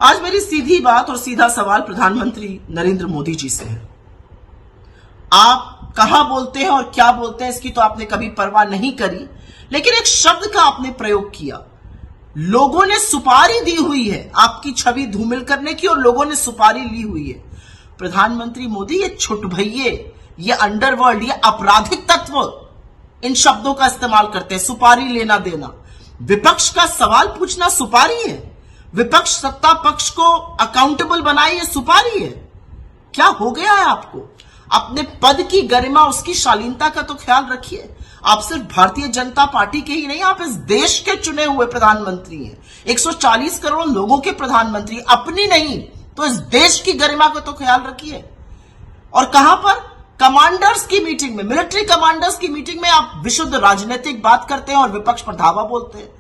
आज मेरी सीधी बात और सीधा सवाल प्रधानमंत्री नरेंद्र मोदी जी से है। आप कहां बोलते हैं और क्या बोलते हैं इसकी तो आपने कभी परवाह नहीं करी, लेकिन एक शब्द का आपने प्रयोग किया। लोगों ने सुपारी दी हुई है आपकी छवि धूमिल करने की, और लोगों ने सुपारी ली हुई है। प्रधानमंत्री मोदी, ये छुटभइये, ये अंडरवर्ल्ड, ये आपराधिक तत्व इन शब्दों का इस्तेमाल करते हैं। सुपारी लेना देना, विपक्ष का सवाल पूछना सुपारी है। विपक्ष सत्ता पक्ष को अकाउंटेबल बनाए, ये सुपारी है। क्या हो गया है आपको? अपने पद की गरिमा, उसकी शालीनता का तो ख्याल रखिए। आप सिर्फ भारतीय जनता पार्टी के ही नहीं, आप इस देश के चुने हुए प्रधानमंत्री हैं। 140 करोड़ लोगों के प्रधानमंत्री, अपनी नहीं तो इस देश की गरिमा का तो ख्याल रखिए। और कहां पर? कमांडर्स की मीटिंग में, मिलिट्री कमांडर्स की मीटिंग में आप विशुद्ध राजनीतिक बात करते हैं और विपक्ष पर धावा बोलते हैं।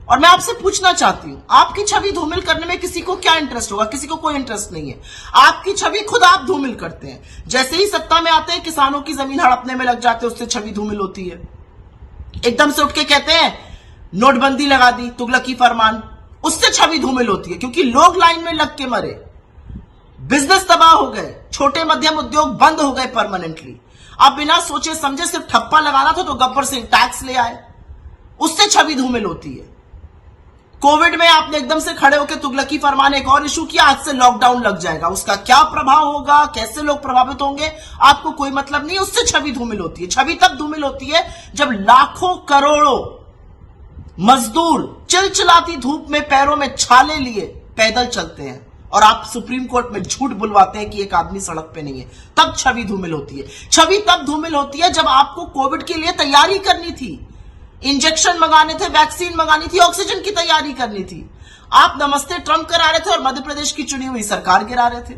और मैं आपसे पूछना चाहती हूं, आपकी छवि धूमिल करने में किसी को क्या इंटरेस्ट होगा? किसी को कोई इंटरेस्ट नहीं है। आपकी छवि खुद आप धूमिल करते हैं। जैसे ही सत्ता में आते हैं, किसानों की जमीन हड़पने में लग जाते हैं, उससे छवि धूमिल होती है। एकदम से उठ के कहते हैं नोटबंदी लगा दी, तुगलकी फरमान, उससे छवि धूमिल होती है, क्योंकि लोग लाइन में लग के मरे, बिजनेस तबाह हो गए, छोटे मध्यम उद्योग बंद हो गए परमानेंटली। आप बिना सोचे समझे सिर्फ ठप्पा लगाना था तो गब्बर सिंह टैक्स ले आए, उससे छवि धूमिल होती है। कोविड में आपने एकदम से खड़े होकर तुगलकी फरमान एक और इशू किया, आज से लॉकडाउन लग जाएगा, उसका क्या प्रभाव होगा, कैसे लोग प्रभावित होंगे, आपको कोई मतलब नहीं, उससे छवि धूमिल होती है। छवि तब धूमिल होती है जब लाखों करोड़ों मजदूर चिलचिलाती धूप में पैरों में छाले लिए पैदल चलते हैं और आप सुप्रीम कोर्ट में झूठ बुलवाते हैं कि एक आदमी सड़क पे नहीं है, तब छवि धूमिल होती है। छवि तब धूमिल होती है जब आपको कोविड के लिए तैयारी करनी थी, इंजेक्शन मंगाने थे, वैक्सीन मंगानी थी, ऑक्सीजन की तैयारी करनी थी। आप नमस्ते ट्रंप करा रहे थे और मध्य प्रदेश की चुनी हुई सरकार गिरा रहे थे।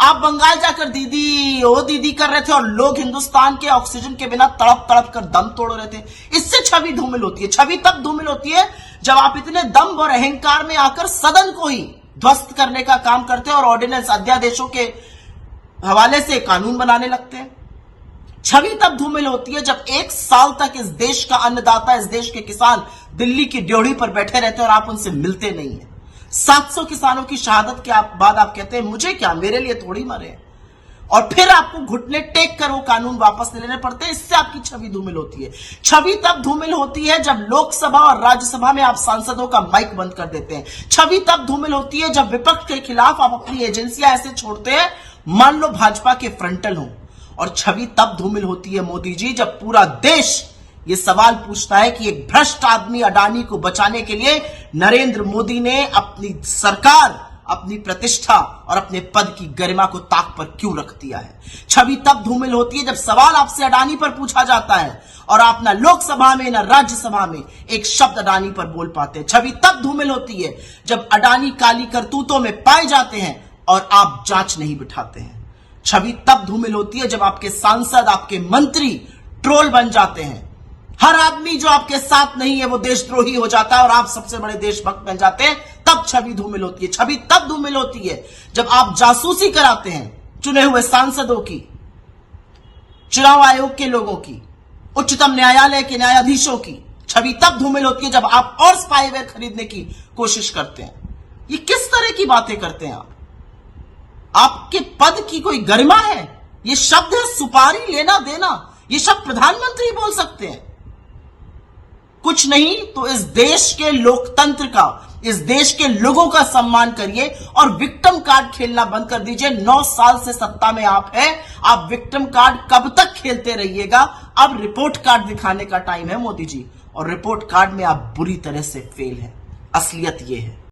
आप बंगाल जाकर दीदी ओ दीदी कर रहे थे और लोग हिंदुस्तान के ऑक्सीजन के बिना तड़प तड़प कर दम तोड़ रहे थे। इससे छवि धूमिल होती है। छवि तब धूमिल होती है जब आप इतने दम और अहंकार में आकर सदन को ही ध्वस्त करने का काम करते हैं और ऑर्डिनेंस अध्यादेशों के हवाले से कानून बनाने लगते हैं। छवि तब धूमिल होती है जब एक साल तक इस देश का अन्नदाता, इस देश के किसान दिल्ली की ड्योढ़ी पर बैठे रहते हैं और आप उनसे मिलते नहीं है। 700 किसानों की शहादत के बाद आप कहते हैं मुझे क्या, मेरे लिए थोड़ी मरे, और फिर आपको घुटने टेक कर वो कानून वापस लेने पड़ते हैं। इससे आपकी छवि धूमिल होती है। छवि तब धूमिल होती है जब लोकसभा और राज्यसभा में आप सांसदों का माइक बंद कर देते हैं। छवि तब धूमिल होती है जब विपक्ष के खिलाफ आप अपनी एजेंसियां ऐसे छोड़ते हैं, मान लो भाजपा के फ्रंटल हो। और छवि तब धूमिल होती है मोदी जी जब पूरा देश ये सवाल पूछता है कि एक भ्रष्ट आदमी अडानी को बचाने के लिए नरेंद्र मोदी ने अपनी सरकार, अपनी प्रतिष्ठा और अपने पद की गरिमा को ताक पर क्यों रख दिया है। छवि तब धूमिल होती है जब सवाल आपसे अडानी पर पूछा जाता है और आप ना लोकसभा में ना राज्यसभा में एक शब्द अडानी पर बोल पाते हैं। छवि तब धूमिल होती है जब अडानी काली करतूतों में पाए जाते हैं और आप जांच नहीं बिठाते हैं। छवि तब धूमिल होती है जब आपके सांसद, आपके मंत्री ट्रोल बन जाते हैं। हर आदमी जो आपके साथ नहीं है वो देशद्रोही हो जाता है और आप सबसे बड़े देशभक्त बन जाते हैं, तब छवि धूमिल होती है। छवि तब धूमिल होती है जब आप जासूसी कराते हैं चुने हुए सांसदों की, चुनाव आयोग के लोगों की, उच्चतम न्यायालय के न्यायाधीशों की। छवि तब धूमिल होती है जब आप और स्पाईवेयर खरीदने की कोशिश करते हैं। ये किस तरह की बातें करते हैं आप? आपके पद की कोई गरिमा है? ये शब्द है सुपारी लेना देना, ये शब्द प्रधानमंत्री बोल सकते हैं? कुछ नहीं तो इस देश के लोकतंत्र का, इस देश के लोगों का सम्मान करिए और विक्टिम कार्ड खेलना बंद कर दीजिए। 9 साल से सत्ता में आप हैं, आप विक्टिम कार्ड कब तक खेलते रहिएगा? अब रिपोर्ट कार्ड दिखाने का टाइम है मोदी जी, और रिपोर्ट कार्ड में आप बुरी तरह से फेल हैं। असलियत यह है।